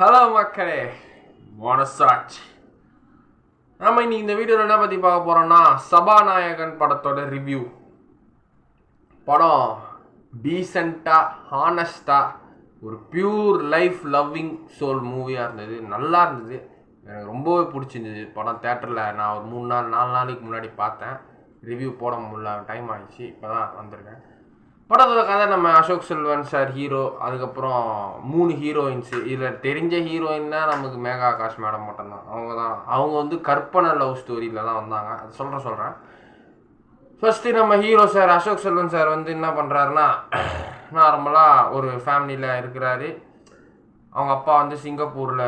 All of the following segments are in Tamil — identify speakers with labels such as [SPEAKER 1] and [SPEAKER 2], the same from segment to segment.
[SPEAKER 1] ஹலோ மக்களே, மனசாட்சி. நம்ம இன்னைக்கு இந்த வீடியோவில் என்ன பற்றி பார்க்க போகிறோம்னா, சபாநாயகன் படத்தோட ரிவ்யூ. படம் டீசெண்டாக ஹானஸ்டாக ஒரு பியூர் லைஃப் லவ்விங் சோல் மூவியாக இருந்தது. நல்லா இருந்தது, எனக்கு ரொம்பவே பிடிச்சிருந்தது. படம் தேட்டரில் நான் ஒரு 4 நாளைக்கு முன்னாடி பார்த்தேன். ரிவ்யூ போட முடியல, டைம் ஆகிடுச்சு, இப்போ தான் வந்திருக்கேன். படத்தோட கதை, நம்ம அசோக் செல்வன் சார் ஹீரோ, அதுக்கப்புறம் 3 ஹீரோயின்ஸு. இதில் தெரிஞ்ச ஹீரோயின்னா நமக்கு மேகா ஆகாஷ் மேடம் மட்டும்தான். அவங்க வந்து கற்பனை லவ் ஸ்டோரியில் தான் வந்தாங்க. அது சொல்கிறேன். ஃபஸ்ட்டு நம்ம hero sir Ashok Selvan sir வந்து என்ன பண்ணுறாருன்னா, நார்மலாக ஒரு ஃபேமிலியில் இருக்கிறாரு. அவங்க அப்பா வந்து சிங்கப்பூரில்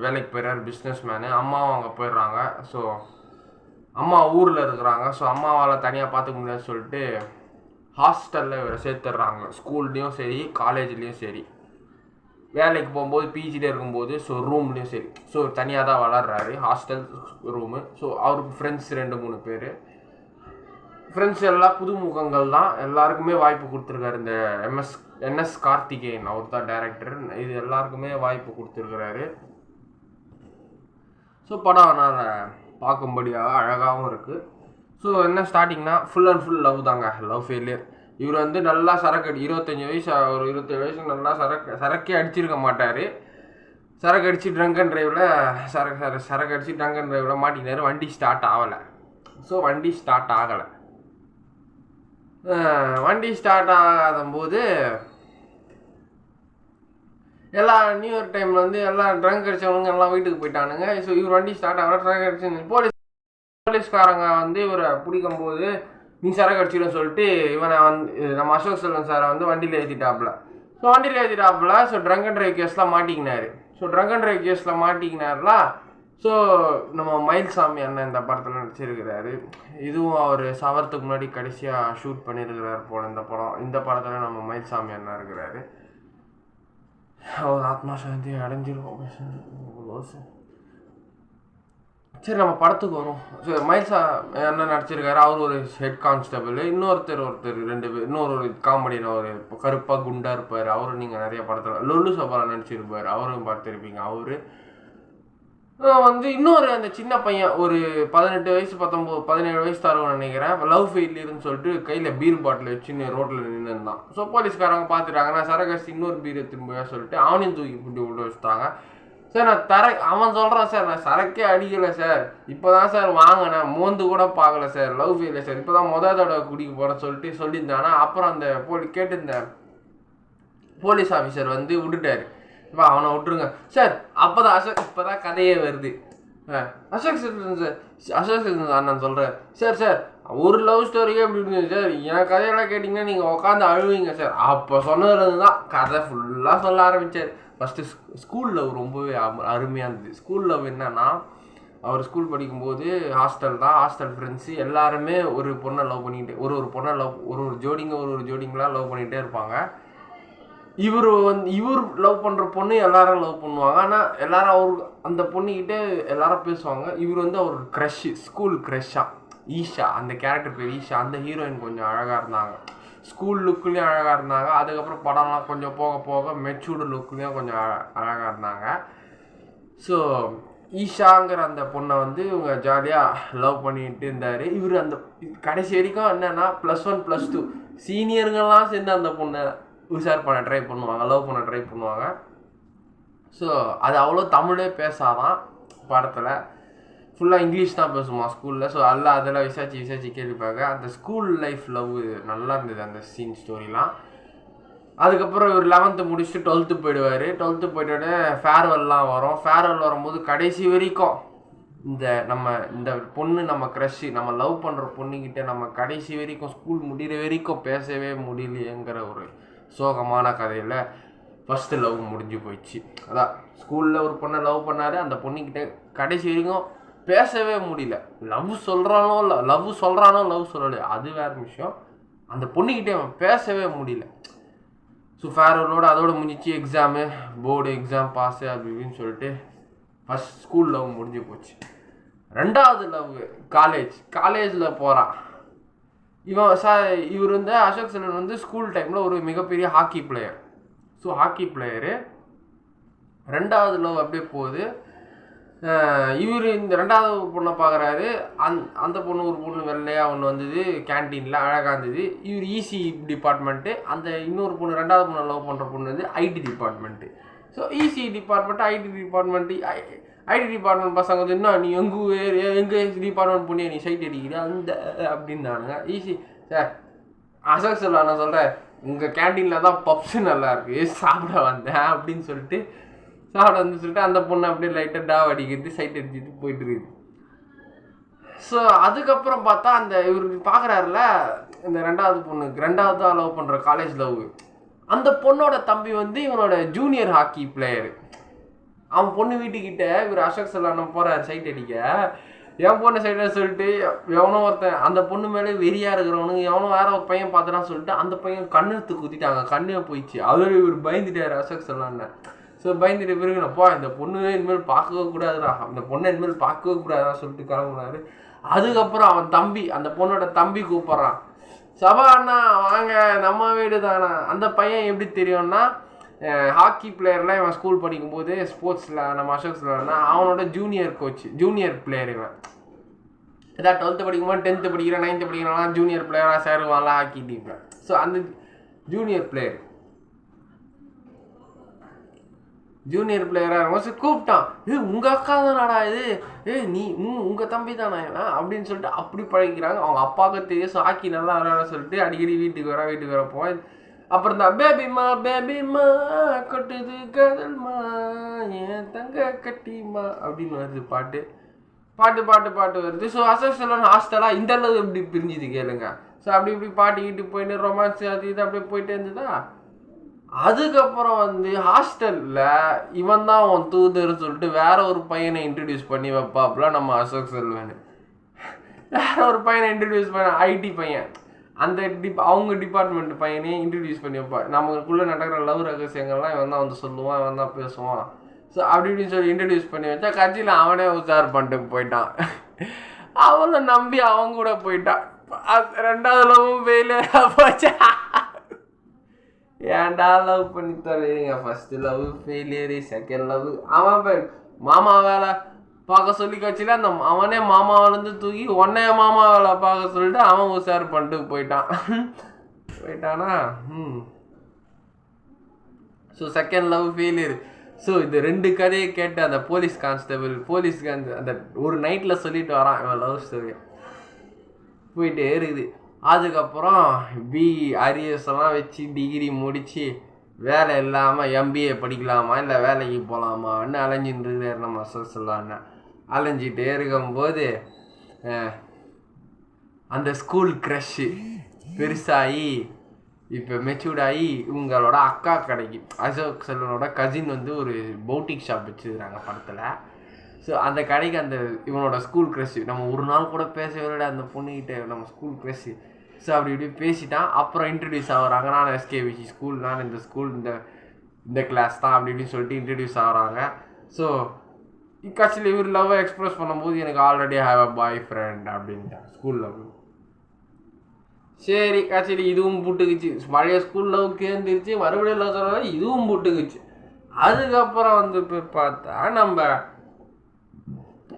[SPEAKER 1] வேலைக்கு போயிடுறாரு, பிஸ்னஸ் மேனு. அம்மாவும் அங்கே போயிடுறாங்க. ஸோ அம்மா ஊரில் இருக்கிறாங்க. ஸோ அம்மாவால் தனியாக பார்த்துக்க முடியாதுன்னு சொல்லிட்டு ஹாஸ்டலில் இவரை சேர்த்துடுறாங்க. ஸ்கூல்லேயும் சரி, காலேஜ்லேயும் சரி. வேலைக்கு போகும்போது, பிஜியில் இருக்கும்போது, ஸோ ரூம்லேயும் சரி. ஸோ தனியாக தான் வளர்றாரு, ஹாஸ்டல் ரூமு. ஸோ அவருக்கு ஃப்ரெண்ட்ஸ் 2-3 பேர். ஃப்ரெண்ட்ஸ் எல்லாம் புதுமுகங்கள் தான். எல்லாருக்குமே வாய்ப்பு கொடுத்துருக்காரு. இந்த NS கார்த்திகேயன், அவர் தான் டைரக்டர். இது எல்லாருக்குமே வாய்ப்பு கொடுத்துருக்கிறாரு. ஸோ படம் நான் பார்க்கும்படியாக அழகாகவும் இருக்குது. ஸோ என்ன ஸ்டார்டிங்னா, ஃபுல் அண்ட் ஃபுல் லவ் தாங்க, லவ் ஃபெயிலியர். இவர் வந்து நல்லா சரக்கு 25 வயசு, ஒரு 27 வயசு நல்லா சரக்கே அடிச்சிருக்க மாட்டார். சரக்கு அடித்து ட்ரங்க் அண்ட் ட்ரைவில் சரக்கு அடித்து ட்ரங்க் அண்ட் ட்ரைவில் மாட்டிக்கினார். வண்டி ஸ்டார்ட் ஆகலை. வண்டி ஸ்டார்ட் ஆகாதம்போது எல்லா நியூ இயர் டைமில் வந்து எல்லாம் ட்ரங்க் அடித்தவங்க எல்லாம் வீட்டுக்கு போயிட்டானுங்க. ஸோ இவர் வண்டி ஸ்டார்ட் ஆகலை, ட்ரங்க் அடிச்சு போலீஸ்காரங்க வந்து இவரை பிடிக்கும் போது, நீ சரக்கு அடிச்சிடும் சொல்லிட்டு இவனை வந்து நம்ம அசோக் செல்வன் சாரை வந்து வண்டியில் ஏற்றிட்டாப்புல. ஸோ ட்ரங்க் அண்ட் ட்ரைவ் கேஸ்லாம் மாட்டிக்கினார்ல. ஸோ நம்ம மயில்சாமி அண்ணன் இந்த படத்தில் நடிச்சிருக்கிறாரு. இதுவும் அவர் சவரத்துக்கு முன்னாடி கடைசியாக ஷூட் பண்ணியிருக்கிறார் போல இந்த படத்தில் நம்ம மயில்சாமி அண்ணன் இருக்கிறாரு. அவர் ஆத்மா சாந்தி அடைஞ்சிருக்கோம். சரி, நம்ம படத்துக்கு வரும். ஸோ என்ன நடிச்சிருக்காரு, அவர் ஒரு ஹெட் கான்ஸ்டபிள். இன்னொருத்தர் 2 பேர். இன்னொரு காமெடியில் ஒரு கருப்பாக குண்டாக இருப்பார். அவரும் நீங்கள் நிறைய படத்தில் லொல்லு சபாவில் நடிச்சிருப்பார், அவரும் பார்த்துருப்பீங்க. அவரு வந்து இன்னொரு அந்த சின்ன பையன், ஒரு 18 வயசு 17 வயசு தருவோம்னு நினைக்கிறேன். லவ் ஃபெயிலியர்னு சொல்லிட்டு கையில் பீர் பாட்டில் வச்சுன்னு ரோட்டில் நின்று இருந்தான். ஸோ போலீஸ்காரங்க பார்த்துட்டாங்க, நான் சரகடிச்சு இன்னொரு பீரை திரும்ப சொல்லிட்டு அவனையும் தூக்கி போட்டு விட்டு வச்சுட்டாங்க. சார் அவன் சொல்கிறான், சார் நான் சரக்கே அடிக்கலை சார், இப்போ தான் சார் வாங்கினேன், மோந்து கூட பார்க்கல சார், லவ் ஃபெயிலியர் சார், இப்போ தான் தடவை குடிக்க போகிறேன்னு சொல்லியிருந்தானா. அப்புறம் அந்த கேட்டிருந்த போலீஸ் ஆஃபீஸர் வந்து விட்டுட்டாரு. இப்போ அவனை விட்டுருங்க சார். அப்போ தான் இப்போ தான் கதையே வருது. அசோக் செல்வன் அண்ணன் சொல்கிறேன், சார் ஒரு லவ் ஸ்டோரியே எப்படி இருந்தது சார், என் கதையெல்லாம் கேட்டிங்கன்னா நீங்கள் உட்காந்து அழுவீங்க சார். அப்போ சொன்னதுலேருந்து தான் கதை ஃபுல்லாக சொல்ல ஆரம்பித்தார். ஃபஸ்ட்டு ஸ்கூல் லவ் ரொம்பவே அருமையாக இருந்தது. ஸ்கூல் லவ் என்னன்னா, அவர் ஸ்கூல் படிக்கும்போது ஹாஸ்டல் ஃப்ரெண்ட்ஸு எல்லாருமே ஒரு பொண்ணை லவ் பண்ணிக்கிட்டு ஒரு ஜோடிங்களாக லவ் பண்ணிகிட்டே இருப்பாங்க. இவர் லவ் பண்ணுற பொண்ணு எல்லாரும் லவ் பண்ணுவாங்க. ஆனால் எல்லாரும் அவருக்கு அந்த பொண்ணுக்கிட்டே எல்லாரும் பேசுவாங்க. இவர் வந்து அவர் ஸ்கூல் க்ரஷ்ஷாக ஈஷா, அந்த கேரக்டர் பேர் ஈஷா. அந்த ஹீரோயின் கொஞ்சம் அழகாக இருந்தாங்க, ஸ்கூல் லுக்குலேயும் அழகாக இருந்தாங்க. அதுக்கப்புறம் படம்லாம் கொஞ்சம் போக மெச்சூர்டு லுக்குலேயும் கொஞ்சம் அழகாக இருந்தாங்க. ஸோ ஈஷாங்கிற அந்த பொண்ணை வந்து இவங்க ஜாலியாக லவ் பண்ணிட்டு இருந்தார். இவர் அந்த கடைசி வரைக்கும் என்னென்னா +1 +2 சீனியருங்கெல்லாம் சேர்ந்து அந்த பொண்ணை லவ் பண்ண ட்ரை பண்ணுவாங்க. ஸோ அது அவ்வளோ தமிழே பேசாதான் படத்தில், ஃபுல்லாக இங்கிலீஷ் தான் பேசுமா ஸ்கூலில். ஸோ அதெல்லாம் விசாரிச்சு கேள்விப்பாங்க. அந்த ஸ்கூல் லைஃப் லவ் நல்லா இருந்தது, அந்த சீன் ஸ்டோரிலாம். அதுக்கப்புறம் இவர் 11th முடிச்சுட்டு 12th போயிடுவார். 12th போயிட்டோடனே ஃபேர்வெல்லாம் வரும். ஃபேர்வெல் வரும்போது கடைசி வரைக்கும் இந்த பொண்ணு நம்ம க்ரஷ்ஷு, நம்ம லவ் பண்ணுற பொண்ணுக்கிட்ட நம்ம கடைசி வரைக்கும் ஸ்கூல் முடிகிற வரைக்கும் பேசவே முடியலையேங்கிற ஒரு சோகமான கதையில் ஃபஸ்ட்டு லவ் முடிஞ்சு போயிடுச்சு. அதான் ஸ்கூலில் ஒரு பொண்ணை லவ் பண்ணார், அந்த பொண்ணுக்கிட்ட கடைசி வரைக்கும் பேசவே முடியல. லவ் சொல்கிறானோ லவ் சொல்லலையோ அது வேறு விஷயம். அந்த பொண்ணுக்கிட்டே அவன் பேசவே முடியல. ஸோ ஃபேர்வெல்லோடு அதோடு முடிஞ்சிச்சு. போர்டு எக்ஸாம் பாஸு அப்படின்னு சொல்லிட்டு ஃபஸ்ட் ஸ்கூல் லவ் முடிஞ்சு போச்சு. 2வது லவ் காலேஜில் போகிறான். இவர் வந்து அசோக் செல்வன் வந்து ஸ்கூல் டைமில் ஒரு மிகப்பெரிய hockey player. So hockey player ரெண்டாவது லவ் அப்படியே போகுது. இவர் இந்த ரெண்டாவது பொண்ணை பார்க்குறாரு. அந்த பொண்ணு ஒரு பொண்ணு வெள்ளையாக ஒன்று வந்தது, கேன்டீனில் அழகாக இருந்தது. இவர் இசி டிபார்ட்மெண்ட்டு. அந்த இன்னொரு பொண்ணு ரெண்டாவது பொண்ணை லவ் பண்ணுற பொண்ணு வந்து ID department. So EC department IT department பசங்க வந்து இன்னும் நீ எங்கள் டிபார்ட்மெண்ட் பொண்ணியா நீ சைட் அடிக்கிற அந்த அப்படின்னானுங்க. ஈஸி சார் அசோக் செல்வா நான் சொல்கிறேன், உங்கள் கேன்டீனில் தான் பப்ஸு நல்லா இருக்குது சாப்பிட வந்தேன் அப்படின்னு சொல்லிட்டு சாப்பிட வந்து சொல்லிட்டு அந்த பொண்ணை அப்படியே லைட்டாக டாவ் அடிக்கிறது, சைட் அடிச்சுட்டு போயிட்டு இருக்குது. ஸோ அதுக்கப்புறம் பார்த்தா அந்த இவர் பார்க்குறாருல இந்த ரெண்டாவது லவ் பண்ணுற காலேஜ் லவ், அந்த பொண்ணோட தம்பி வந்து இவனோட ஜூனியர் ஹாக்கி பிளேயரு. அவன் பொண்ணு வீட்டுக்கிட்ட இவர் அசோக் செல்வன் போகிறார் சைட் அடிக்க. என் பொண்ணு சைடில் சொல்லிட்டு எவனோ ஒருத்தன் அந்த பொண்ணு மேலே வெறியாக இருக்கிறவனுக்கு எவனோ வேற ஒரு பையன் பார்த்துட்டான்னு சொல்லிட்டு அந்த பையன் கண்ணெடுத்து குத்திட்டாங்க. கண்ணே போயிடுச்சு. அதோட இவர் பயந்துட்டார் அசோக் செல்வன். ஸோ பயந்துட்டு பிறகுனப்பா இந்த பொண்ணு இனிமேல் பார்க்கவே கூடாதுடா, அந்த பொண்ணை இனிமேல் பார்க்கவே கூடாதுடா சொல்லிட்டு கிளம்புனாரு. அதுக்கப்புறம் அவன் தம்பி அந்த பொண்ணோட தம்பி கூப்பிட்றான், சபா அண்ணா வாங்க நம்ம வீடு தானா. அந்த பையன் எப்படி தெரியும்னா ஹாக்கி பிளேயர்லாம் இவன் ஸ்கூல் படிக்கும்போது ஸ்போர்ட்ஸில் நம்ம அசோக் செல்வன்னா அவனோட ஜூனியர் பிளேயர். இவன் ஏதாவது 12th படிக்கும்போது 10th படிக்கிறேன் 9th படிக்கிறான் ஜூனியர் பிளேயராக சேருவான்லாம் ஹாக்கி டீமில். ஸோ அந்த ஜூனியர் பிளேயராக இருக்கும். கூப்பிட்டான், உங்கள் அக்கா தானாடா இது, நீ உங்கள் தம்பி தானே அப்படின்னு சொல்லிட்டு அப்படி பழகிக்கிறாங்க. அவங்க அப்பாவுக்கு தெரியும். ஸோ ஹாக்கி நல்லா விளையாட சொல்லிட்டு அடிக்கடி வீட்டுக்கு வர போவேன். அப்புறம் தான் பேபிமா கொட்டுது கதல்மா என் தங்க கட்டிமா அப்படின்னு வருது பாட்டு வருது. ஸோ அசோக் செல்வன் ஹாஸ்டலாக இந்த அளவு இப்படி பிரிஞ்சுது கேளுங்க. ஸோ அப்படி இப்படி பாட்டிக்கிட்டு போயிட்டு ரொமான்ஸ் அது இது அப்படியே போயிட்டே இருந்ததா. அதுக்கப்புறம் வந்து ஹாஸ்டலில் இவன் தான் அவன் தூதர்னு சொல்லிட்டு வேற ஒரு பையனை இன்ட்ரடியூஸ் பண்ணி வைப்பாப்புல நம்ம அசோக் செல்வன். வேற ஒரு பையனை இன்ட்ரடியூஸ் பண்ண ஐடி பையன் அந்த அவங்க டிபார்ட்மெண்ட் பையனே இன்ட்ரடியூஸ் பண்ணி வைப்பார். நமக்குள்ளே நடக்கிற லவ் ரகசியங்கள்லாம் இவன் தான் வந்து சொல்லுவான், இவன் தான் பேசுவான். ஸோ அப்படி இப்படின்னு சொல்லி இன்ட்ரடியூஸ் பண்ணி வச்சா கட்சியில் அவனே உஷார் பண்ணிட்டு போயிட்டான். அவனை நம்பி அவன் கூட போயிட்டான். ரெண்டாவது லவ்வும் ஃபெயிலியராக போச்சா. ஏன்டா லவ் பண்ணி தரீங்க, first love failure, second love. அவன் போய் மாமா வேலை பார்க்க சொல்லி கட்சியில் அந்த அவனே மாமாவிலேருந்து தூக்கி உன்னைய மாமா வேலை பார்க்க சொல்லிட்டு அவன் உஷார் பண்ணிட்டு போயிட்டானா. So second love failure. So இது 2 கதையை கேட்டு அந்த போலீஸ்க்கு அந்த ஒரு நைட்டில் சொல்லிட்டு வரான் இவன் லவ் ஸ்டோரி போயிட்டே இருக்குது. அதுக்கப்புறம் அரியர்ஸ் எல்லாம் வச்சு டிகிரி முடித்து வேலை இல்லாமல் எம்பிஏ படிக்கலாமா இல்லை வேலைக்கு போகலாமான்னு அலைஞ்சிட்டு இருக்கார் நம்ம அசோக் செல்வன். அலைஞ்சிட்டே இருக்கும்போது அந்த ஸ்கூல் க்ரஷ்ஷு பெருசாகி இப்போ மெச்சூர்டாகி இவங்களோட அக்கா கடைக்கு அசோக் செல்வனோட கசின் வந்து ஒரு பவுட்டிக் ஷாப் வச்சுருக்குறாங்க படத்தில். ஸோ அந்த கடைக்கு அந்த இவனோட ஸ்கூல் க்ரஷ்ஷு நம்ம ஒரு நாள் கூட பேசவே விட அந்த பொண்ணுக்கிட்ட நம்ம ஸ்கூல் க்ரஷ்ஷு. ஸோ அப்படி இப்படி பேசிட்டான். அப்புறம் இன்ட்ரடியூஸ் ஆகுறாங்க, நான் எஸ்கேவிசி ஸ்கூல், நான் இந்த ஸ்கூல் இந்த கிளாஸ் தான் அப்படி இப்படின்னு சொல்லிட்டு இன்ட்ரடியூஸ் ஆகுறாங்க. ஸோ கட்சியில் இவர் லவ்வை எக்ஸ்ப்ரெஸ் பண்ணும்போது எனக்கு already have a boyfriend அப்படின்ட்டான் ஸ்கூல் லவ். சரி கட்சியில் இதுவும் புட்டுக்குச்சு. பழைய ஸ்கூல் லவ் கேந்துருச்சு, மறுபடியும் லவ் சொல்ல இதுவும் புட்டுக்குச்சு. அதுக்கப்புறம் வந்து போய் பார்த்தா நம்ம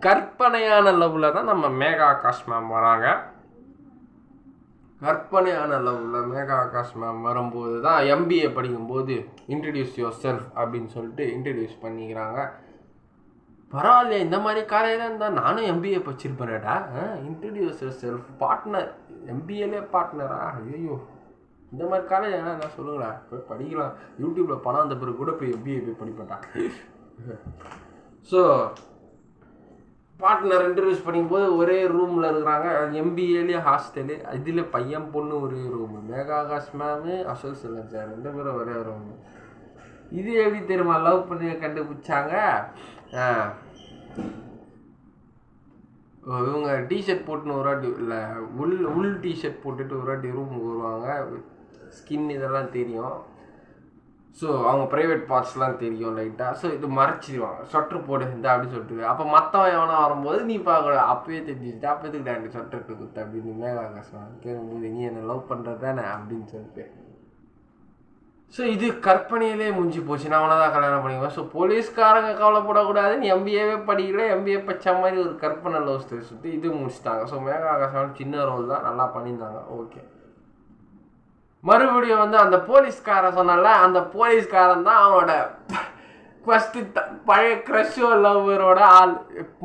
[SPEAKER 1] கற்பனையான லவ்வில் தான் நம்ம மேகா ஆகாஷ் மேம் வராங்க. கற்பனையான லவ்வில் மேகா ஆகாஷ் மேம் வரும்போது தான் எம்பிஏ படிக்கும்போது இன்ட்ரடியூஸ் யுவர் செல்ஃப் அப்படின்னு சொல்லிட்டு இன்ட்ரடியூஸ் பண்ணிக்கிறாங்க. பரவாயில்லையா, இந்த மாதிரி காலையில் இருந்தால் நானும் எம்பிஏ படிச்சிருப்பேன்டா. இன்ட்ரடியூஸ் யுவர் செல்ஃப் பார்ட்னர், எம்பிஏலே பார்ட்னரா? ஐயோ, இந்த மாதிரி காலேஜ் என்ன சொல்லுங்களா, போய் படிக்கலாம். யூடியூப்பில் பணம் அந்த பிறகு கூட போய் எம்பிஏ போய் படிப்பேன்டா. ஸோ பார்ட்னர் இன்ட்ரடியூஸ் பண்ணும்போது ஒரே ரூமில் இருக்கிறாங்க. எம்பிஏலேயே ஹாஸ்டலு, இதில் பையன் பொண்ணு ஒரே room. Megha Akash ma'am Ashok Selvan sir 2 பேரும் ஒரே ரூமு. இது எப்படி தெரியுமா லவ் பண்ணி கண்டுபிடிச்சாங்க? இவங்க டிஷர்ட் போட்டுன்னு ஒரு வாட்டி இல்லை உள் டிஷர்ட் போட்டுட்டு ஒரு வாட்டி ரூமுக்கு வருவாங்க. ஸ்கின் இதெல்லாம் தெரியும். ஸோ அவங்க ப்ரைவேட் பார்ட்ஸ்லாம் தெரியும் லைட்டாக. ஸோ இது மறைச்சிடுவாங்க, சொட்ரு போடு இந்த அப்படின்னு சொல்லிட்டு. அப்போ மற்றவன் எவனா வரும்போது நீ பார்க்க அப்பயே தெரிஞ்சுட்டு அப்போ எதுக்கு எனக்கு சொட்டர்ட்டு கொடுத்த அப்படின்னு மேகா ஆகாஷ் கேட்கும்போது நீ என்னை லவ் பண்ணுறது தானே அப்படின்னு சொல்லிட்டு. ஸோ இது கற்பனையிலே முடிஞ்சு போச்சு, நான் அவனை தான் கல்யாணம் பண்ணிக்குவேன். ஸோ போலீஸ்காரங்க கவலைப்படக்கூடாதுன்னு எம்பிஏவே படிக்கல, எம்பிஏ படித்த மாதிரி ஒரு கற்பனை லவ் ஸ்டோரி சுற்றி இது முடிச்சுட்டாங்க. ஸோ மேகா ஆகாஷ் சின்ன ரோல் தான், நல்லா பண்ணியிருந்தாங்க. ஓகே, மறுபடியும் வந்து அந்த போலீஸ்காரன் சொன்னால, அந்த போலீஸ்காரன் தான் அவனோட ஃபஸ்ட்டு பழைய க்ரஷோ லவ்வரோட ஆள்,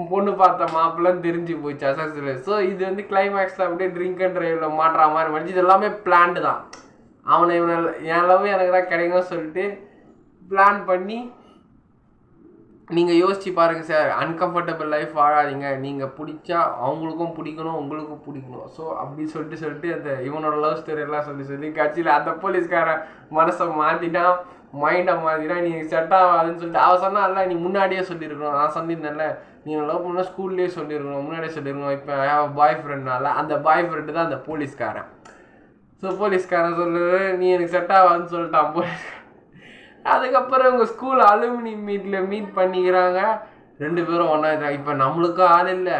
[SPEAKER 1] பொண்ணு பார்த்த மாப்பிள்ளன்னு தெரிஞ்சு போச்சு அசக்ஸில். ஸோ இது வந்து கிளைமேக்ஸில் அப்படியே ட்ரிங்க் அண்ட் ட்ரைவில் மாட்டுற மாதிரி மாதிரி இது எல்லாமே பிளான்டு தான். இவனை என் லவ் எனக்கு தான் கிடைக்கும்னு சொல்லிட்டு பிளான் பண்ணி, நீங்கள் யோசிச்சு பாருங்கள் சார், அன்கம்ஃபர்டபுள் லைஃப் வாழாதீங்க, நீங்கள் பிடிச்சா அவங்களுக்கும் பிடிக்கணும், உங்களுக்கும் பிடிக்கணும். ஸோ அப்படி சொல்லிட்டு அந்த இவனோட லவ் ஸ்டோரி எல்லாம் சொல்லி கட்சியில் அந்த போலீஸ்காரன் மனசை மாற்றிட்டான், மைண்டை மாற்றிட்டான், நீ செட் ஆகாதுன்னு சொல்லிட்டு அவன் சொன்னால, நீ முன்னாடியே சொல்லியிருக்கணும். நான் சொல்லியிருந்தேன்ல, நீங்கள் லவ் பண்ணால் ஸ்கூல்லேயே சொல்லியிருக்கணும், முன்னாடியே சொல்லியிருக்கணும். இப்போ பாய் ஃப்ரெண்ட்னால அந்த பாய் ஃப்ரெண்டு தான் அந்த போலீஸ்காரன். ஸோ போலீஸ்காரன் சொல்லுறது, நீ எனக்கு செட் ஆகாதுன்னு சொல்லிட்டான் போலீஸ்காரன். அதுக்கப்புறம் உங்கள் ஸ்கூல் அலுமினி மீட் பண்ணிக்கிறாங்க, 2 பேரும் ஒன்றா இருக்காங்க. இப்போ நம்மளுக்கும் ஆள் இல்லை,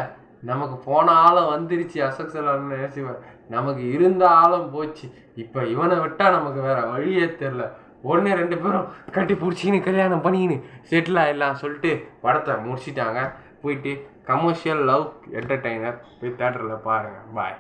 [SPEAKER 1] நமக்கு போன ஆளும் வந்துருச்சு, அசக்சலான்னு நினைச்சுவேன், நமக்கு இருந்த ஆளும் போச்சு, இப்போ இவனை விட்டால் நமக்கு வேற வழியே தெரில, 1-2 பேரும் கட்டி பிடிச்சின்னு கல்யாணம் பண்ணிக்கின்னு செட்டில் ஆகிடலாம் சொல்லிட்டு படத்தை முடிச்சிட்டாங்க. போயிட்டு கமர்ஷியல் லவ் என்டர்டெய்னர் போய் தேட்டரில் பாருங்கள். பாய்.